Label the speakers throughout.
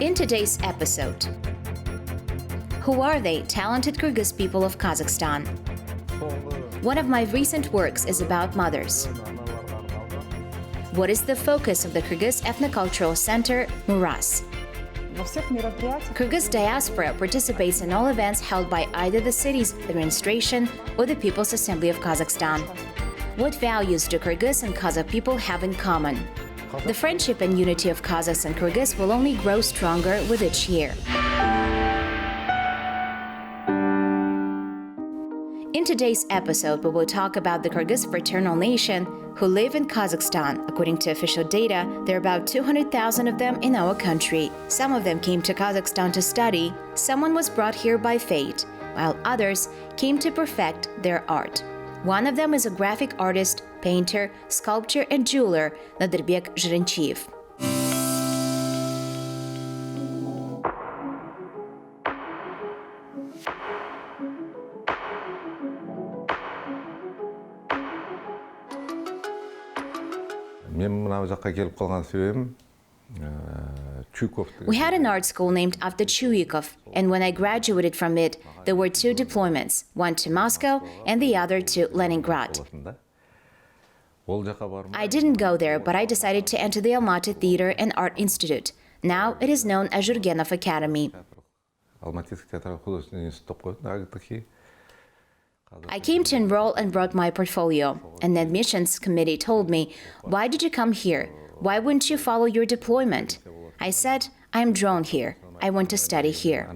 Speaker 1: In today's episode, who are they, talented Kyrgyz people of Kazakhstan? One of my recent works is about mothers. What is the focus of the Kyrgyz Ethnocultural Center, Muras? Kyrgyz diaspora participates in all events held by either the city's administration or the People's Assembly of Kazakhstan. What values do Kyrgyz and Kazakh people have in common? The friendship and unity of Kazakhs and Kyrgyz will only grow stronger with each year. In today's episode, we will talk about the Kyrgyz fraternal nation who live in Kazakhstan. According to official data, there are about 200,000 of them in our country. Some of them came to Kazakhstan to study, someone was brought here by fate, while others came to perfect their art. One of them is a graphic artist, painter, sculptor, and jeweler, Nadyrbek Zherenchiev. We had an art school named At-Bachi, and when I graduated from it, there were two deployments, one to Moscow and the other to Leningrad. I didn't go there, but I decided to enter the Almaty Theater and Art Institute. Now it is known as Jurgenov Academy. I came to enroll and brought my portfolio, and the admissions committee told me, "Why did you come here? Why wouldn't you follow your deployment?" I said, "I am drawn here. I want to study here."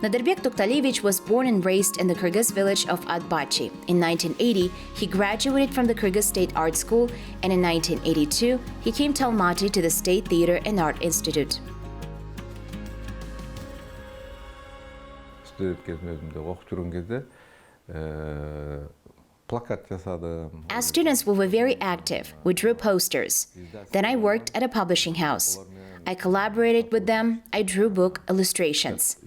Speaker 1: Nadyrbek Toktalievich was born and raised in the Kyrgyz village of At-Bachi. In 1980, he graduated from the Kyrgyz State Art School, and in 1982, he came to Almaty to the State Theater and Art Institute. As students, we were very active. We drew posters. Then I worked at a publishing house. I collaborated with them. I drew book illustrations.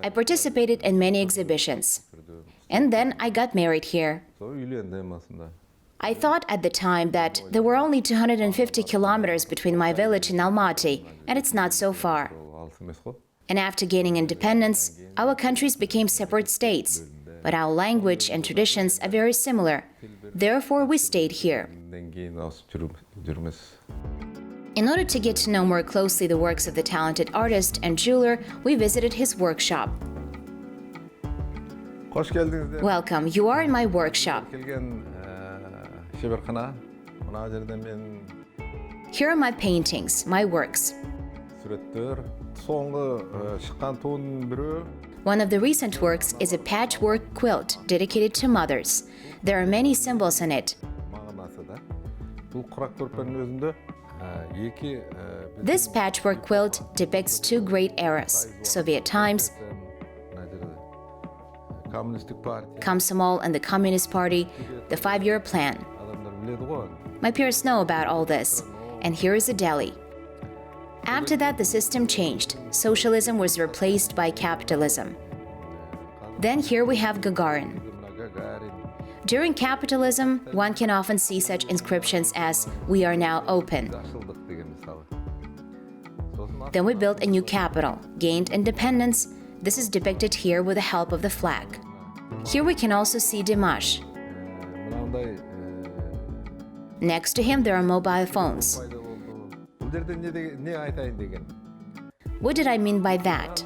Speaker 1: I participated in many exhibitions. And then I got married here. I thought at the time that there were only 250 kilometers between my village and Almaty, and it's not so far. And after gaining independence, our countries became separate states, but our language and traditions are very similar. Therefore, we stayed here. In order to get to know more closely the works of the talented artist and jeweler, we visited his workshop. Welcome, you are in my workshop. Here are my paintings, my works. One of the recent works is a patchwork quilt dedicated to mothers. There are many symbols in it. This patchwork quilt depicts two great eras, Soviet times, Komsomol and the Communist Party, the 5-year plan. My peers know about all this, and here is a Delhi. After that, the system changed. Socialism was replaced by capitalism. Then here we have Gagarin. During capitalism, one can often see such inscriptions as, "We are now open." Then we built a new capital, gained independence. This is depicted here with the help of the flag. Here we can also see Dimash. Next to him, there are mobile phones. What did I mean by that?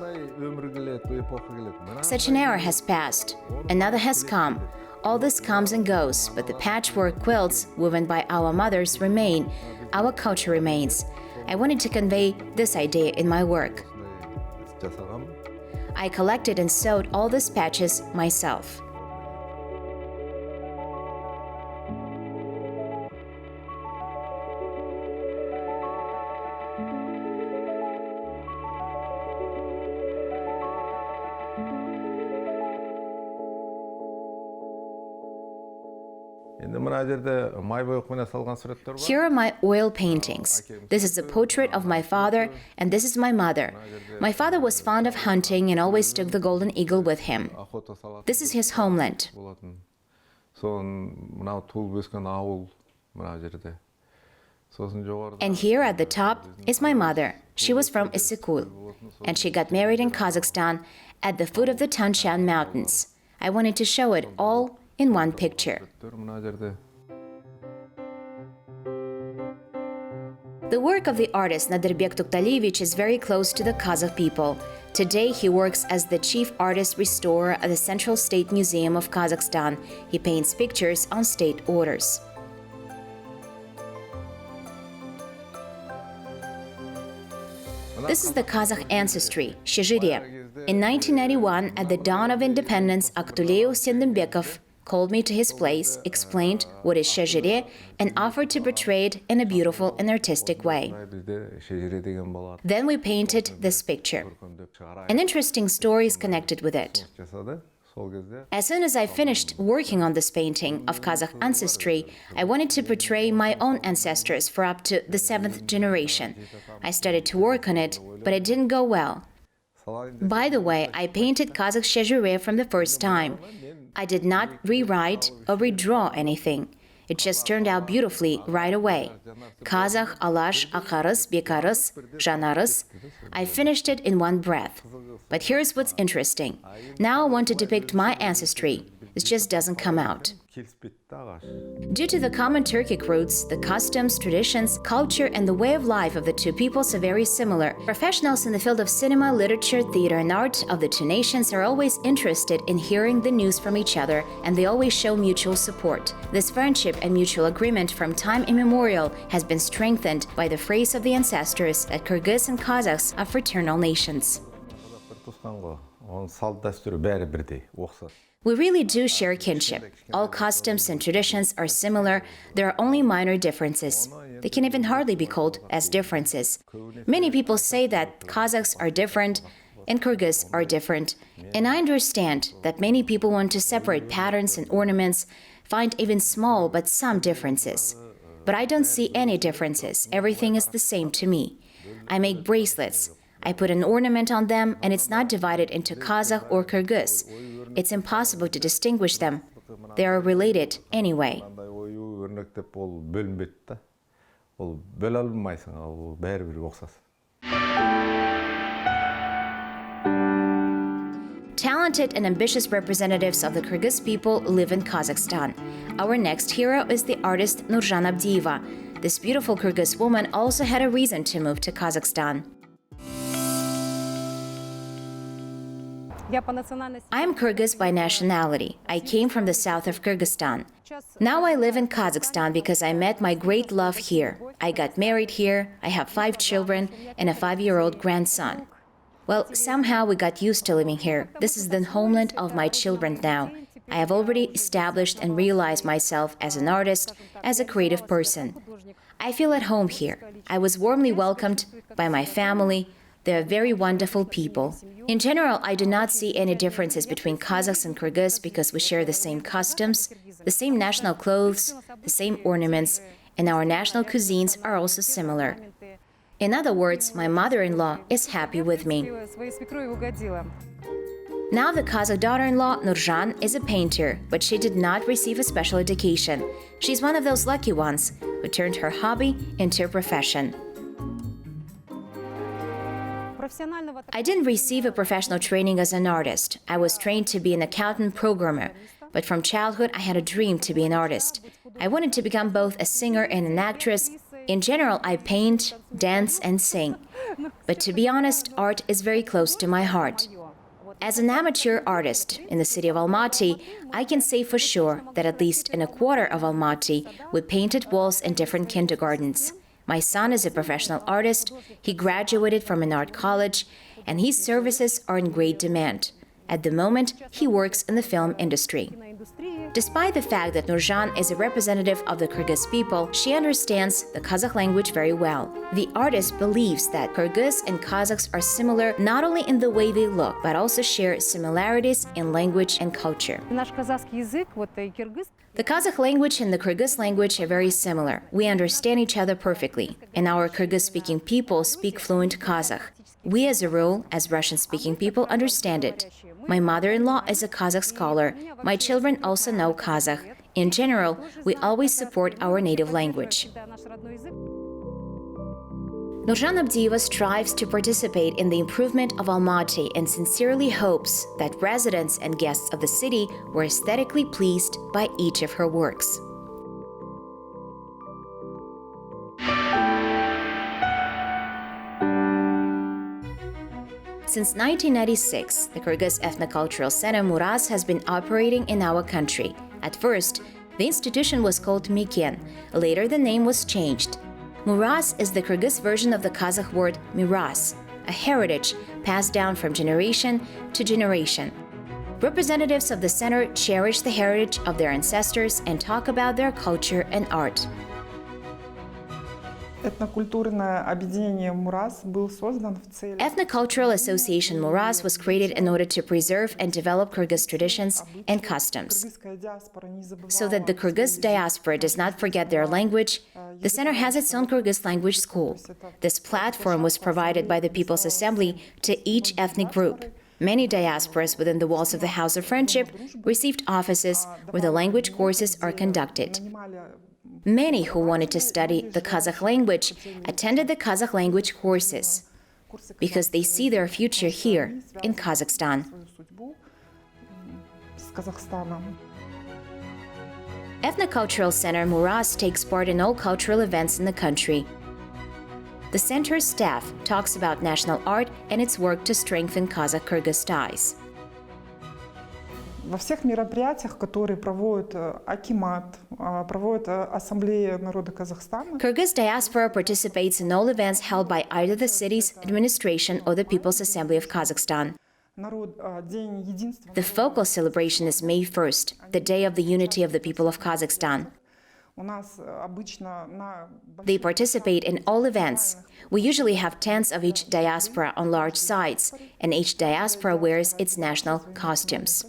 Speaker 1: Such an era has passed. Another has come. All this comes and goes, but the patchwork quilts woven by our mothers remain. Our culture remains. I wanted to convey this idea in my work. I collected and sewed all these patches myself. Here are my oil paintings. This is a portrait of my father, and this is my mother. My father was fond of hunting and always took the golden eagle with him. This is his homeland. And here at the top is my mother. She was from Issyk, and she got married in Kazakhstan at the foot of the Tanshan Mountains. I wanted to show it all in one picture. The work of the artist Nadyrbek Toktalievich is very close to the Kazakh people. Today he works as the chief artist restorer at the Central State Museum of Kazakhstan. He paints pictures on state orders. This is the Kazakh ancestry, Shezhire. In 1991, at the dawn of independence, Aktuleu Sendembekov called me to his place, explained what is Shezhire, and offered to portray it in a beautiful and artistic way. Then we painted this picture. An interesting story is connected with it. As soon as I finished working on this painting of Kazakh ancestry, I wanted to portray my own ancestors for up to the 7th generation. I started to work on it, but it didn't go well. By the way, I painted Kazakh Shezhire from the first time. I did not rewrite or redraw anything. It just turned out beautifully right away. Kazakh, Alash, Akharız, Bekarız, Janarız. I finished it in one breath. But here's what's interesting. Now I want to depict my ancestry. It just doesn't come out. Due to the common Turkic roots, the customs, traditions, culture, and the way of life of the two peoples are very similar. Professionals in the field of cinema, literature, theater, and art of the two nations are always interested in hearing the news from each other, and they always show mutual support. This friendship and mutual agreement from time immemorial has been strengthened by the phrase of the ancestors that Kyrgyz and Kazakhs are fraternal nations. We really do share kinship. All customs and traditions are similar. There are only minor differences. They can even hardly be called as differences. Many people say that Kazakhs are different and Kyrgyz are different. And I understand that many people want to separate patterns and ornaments, find even small but some differences. But I don't see any differences. Everything is the same to me. I make bracelets. I put an ornament on them, and it's not divided into Kazakh or Kyrgyz. It's impossible to distinguish them. They are related anyway. Talented and ambitious representatives of the Kyrgyz people live in Kazakhstan. Our next hero is the artist Nurjan Abdiyeva. This beautiful Kyrgyz woman also had a reason to move to Kazakhstan. I am Kyrgyz by nationality. I came from the south of Kyrgyzstan. Now I live in Kazakhstan because I met my great love here. I got married here, I have 5 children and a 5-year-old grandson. Well, somehow we got used to living here. This is the homeland of my children now. I have already established and realized myself as an artist, as a creative person. I feel at home here. I was warmly welcomed by my family. They are very wonderful people. In general, I do not see any differences between Kazakhs and Kyrgyz because we share the same customs, the same national clothes, the same ornaments, and our national cuisines are also similar. In other words, my mother-in-law is happy with me. Now the Kazakh daughter-in-law, Nurjan, is a painter, but she did not receive a special education. She's one of those lucky ones who turned her hobby into a profession. I didn't receive a professional training as an artist. I was trained to be an accountant programmer, but from childhood I had a dream to be an artist. I wanted to become both a singer and an actress. In general, I paint, dance, and sing. But to be honest, art is very close to my heart. As an amateur artist in the city of Almaty, I can say for sure that at least in a quarter of Almaty, we painted walls in different kindergartens. My son is a professional artist, he graduated from an art college, and his services are in great demand. At the moment, he works in the film industry. Despite the fact that Nurjan is a representative of the Kyrgyz people, she understands the Kazakh language very well. The artist believes that Kyrgyz and Kazakhs are similar not only in the way they look, but also share similarities in language and culture. The Kazakh language and the Kyrgyz language are very similar. We understand each other perfectly, and our Kyrgyz-speaking people speak fluent Kazakh. We, as a rule, as Russian-speaking people, understand it. My mother-in-law is a Kazakh scholar. My children also know Kazakh. In general, we always support our native language. Nurjan Abdiyeva strives to participate in the improvement of Almaty and sincerely hopes that residents and guests of the city were aesthetically pleased by each of her works. Since 1996, the Kyrgyz Ethnocultural Center Muras has been operating in our country. At first, the institution was called Miken. Later, the name was changed. Muras is the Kyrgyz version of the Kazakh word miras, a heritage passed down from generation to generation. Representatives of the center cherish the heritage of their ancestors and talk about their culture and art. Ethnocultural Association Muras was created in order to preserve and develop Kyrgyz traditions and customs. So that the Kyrgyz diaspora does not forget their language, the center has its own Kyrgyz language school. This platform was provided by the People's Assembly to each ethnic group. Many diasporas within the walls of the House of Friendship received offices where the language courses are conducted. Many who wanted to study the Kazakh language attended the Kazakh language courses because they see their future here in Kazakhstan. Ethnocultural Center Muras takes part in all cultural events in the country. The center's staff talks about national art and its work to strengthen Kazakh-Kyrgyz ties.
Speaker 2: Во всех мероприятиях, которые проводит Акимат, проводит Ассамблея народа Казахстана.
Speaker 1: Kyrgyz diaspora participates in all events held by either the city's administration or the People's Assembly of Kazakhstan. The focal celebration is May 1st, the day of the unity of the people of Kazakhstan. They participate in all events. We usually have tents of each diaspora on large sites, and each diaspora wears its national costumes.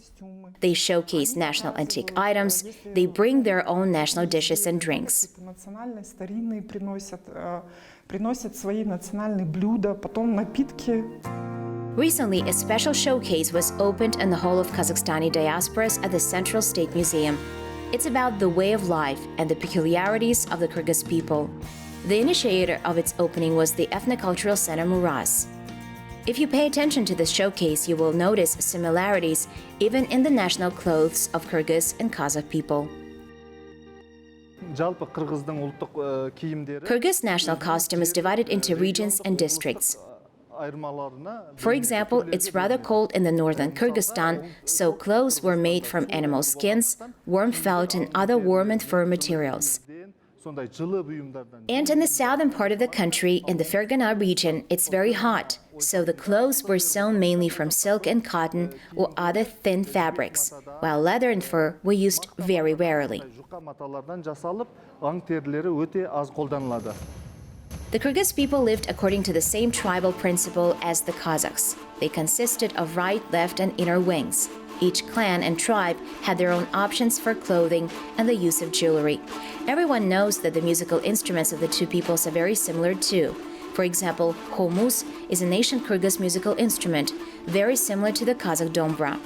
Speaker 1: They showcase national antique items, they bring their own national dishes and drinks. Recently, a special showcase was opened in the Hall of Kazakhstani Diasporas at the Central State Museum. It's about the way of life and the peculiarities of the Kyrgyz people. The initiator of its opening was the Ethnocultural Center Muras. If you pay attention to this showcase, you will notice similarities even in the national clothes of Kyrgyz and Kazakh people. Kyrgyz national costume is divided into regions and districts. For example, it's rather cold in the northern Kyrgyzstan, so clothes were made from animal skins, warm felt, and other warm and fur materials. And in the southern part of the country, in the Fergana region, it's very hot, so the clothes were sewn mainly from silk and cotton or other thin fabrics, while leather and fur were used very rarely. The Kyrgyz people lived according to the same tribal principle as the Kazakhs. They consisted of right, left, and inner wings. Each clan and tribe had their own options for clothing and the use of jewelry. Everyone knows that the musical instruments of the two peoples are very similar too. For example, khomus is an ancient Kyrgyz musical instrument, very similar to the Kazakh dombra.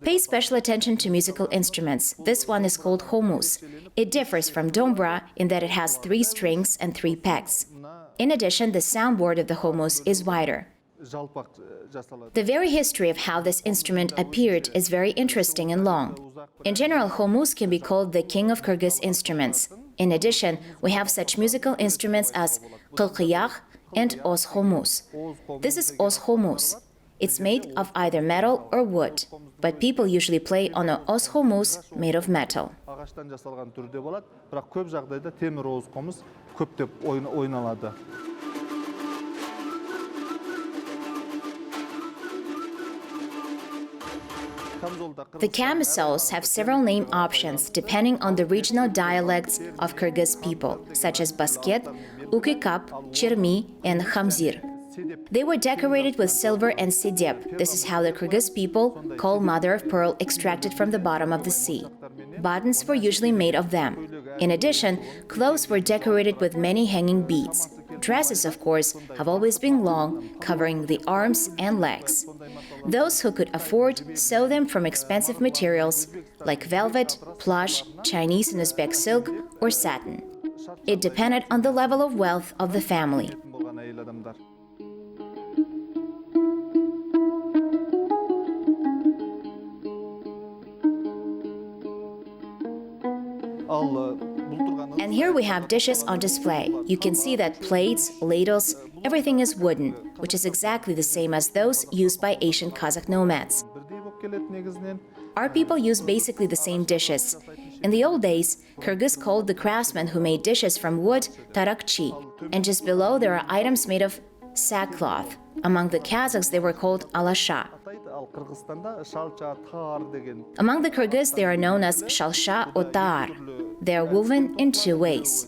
Speaker 1: Pay special attention to musical instruments. This one is called khomus. It differs from dombra in that it has 3 strings and 3 pegs. In addition, the soundboard of the khomus is wider. The very history of how this instrument appeared is very interesting and long. In general, khomus can be called the king of Kyrgyz instruments. In addition, we have such musical instruments as qilqiyaq and os khomus. This is os khomus. It's made of either metal or wood, but people usually play on an os khomus made of metal. The camisoles have several name options depending on the regional dialects of Kyrgyz people, such as basket, ukikap, chirmi, and khamzir. They were decorated with silver and sidep. This is how the Kyrgyz people call mother of pearl extracted from the bottom of the sea. Buttons were usually made of them. In addition, clothes were decorated with many hanging beads. dresses, of course, have always been long, covering the arms and legs. Those who could afford sew them from expensive materials like velvet, plush, Chinese and Uzbek silk, or satin. It depended on the level of wealth of the family. And here we have dishes on display. You can see that plates, ladles, everything is wooden, which is exactly the same as those used by ancient Kazakh nomads. Our people use basically the same dishes. In the old days, Kyrgyz called the craftsmen who made dishes from wood tarakchi, and just below there are items made of sackcloth. Among the Kazakhs, they were called alasha. Among the Kyrgyz, they are known as shalsha or tar. They are woven in two ways.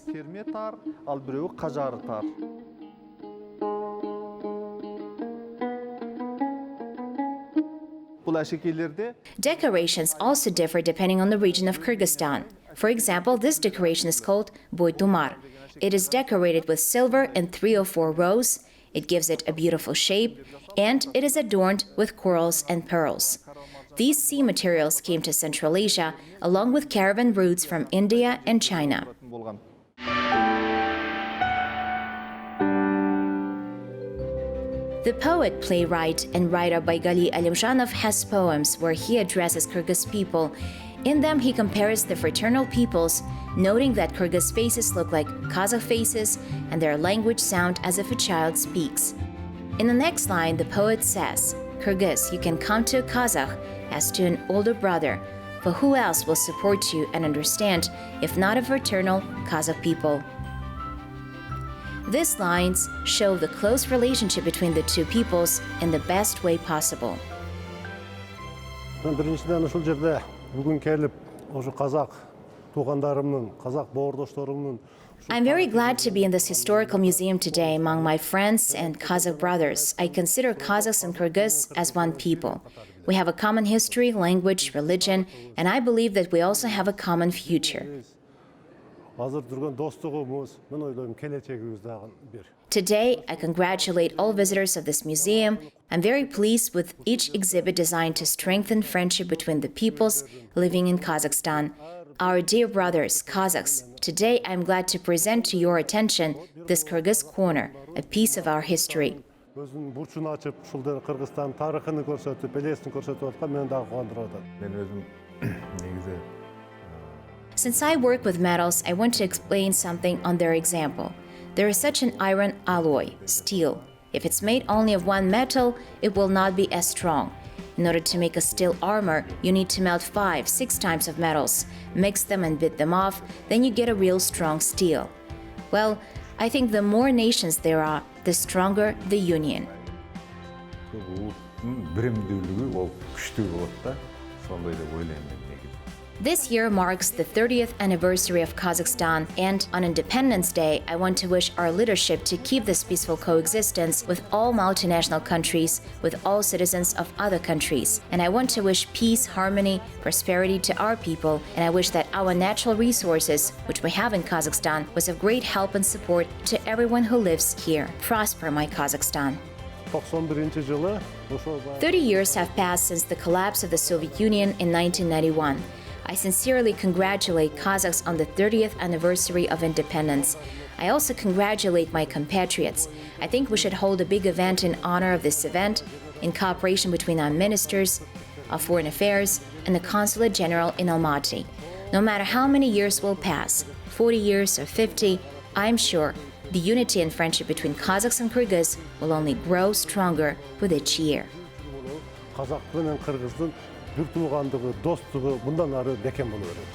Speaker 1: Decorations also differ depending on the region of Kyrgyzstan. For example, this decoration is called boytumar. It is decorated with silver in 3 or 4 rows. It gives it a beautiful shape, and it is adorned with corals and pearls. These sea materials came to Central Asia along with caravan routes from India and China. The poet, playwright, and writer Baygali Alimjanov has poems where he addresses Kyrgyz people. In them, he compares the fraternal peoples, noting that Kyrgyz faces look like Kazakh faces and their language sound as if a child speaks. In the next line, the poet says, "Kyrgyz, you can come to a Kazakh as to an older brother, for who else will support you and understand if not a fraternal Kazakh people?" These lines show the close relationship between the two peoples in the best way possible. I'm very glad to be in this historical museum today among my friends and Kazakh brothers. I consider Kazakhs and Kyrgyz as one people. We have a common history, language, religion, and I believe that we also have a common future. Today, I congratulate all visitors of this museum. I'm very pleased with each exhibit designed to strengthen friendship between the peoples living in Kazakhstan. Our dear brothers, Kazakhs, today I'm glad to present to your attention this Kyrgyz corner, a piece of our history. Since I work with metals, I want to explain something on their example. There is such an iron alloy, steel. If it's made only of one metal, it will not be as strong. In order to make a steel armor, you need to melt 5-6 times of metals, mix them and bit them off, then you get a real strong steel. Well, I think the more nations there are, the stronger the union. This year marks the 30th anniversary of Kazakhstan, and on Independence Day, I want to wish our leadership to keep this peaceful coexistence with all multinational countries, with all citizens of other countries. And I want to wish peace, harmony, prosperity to our people, and I wish that our natural resources, which we have in Kazakhstan, was of great help and support to everyone who lives here. Prosper, my Kazakhstan. 30 years have passed since the collapse of the Soviet Union in 1991. I sincerely congratulate Kazakhs on the 30th anniversary of independence. I also congratulate my compatriots. I think we should hold a big event in honor of this event, in cooperation between our ministers of foreign affairs and the Consulate General in Almaty. No matter how many years will pass, 40 years or 50, I'm sure the unity and friendship between Kazakhs and Kyrgyz will only grow stronger with each year.
Speaker 3: Қазақ пен Қырғыздың бір туғандығы, достығы бұндан ары бекем болу керек.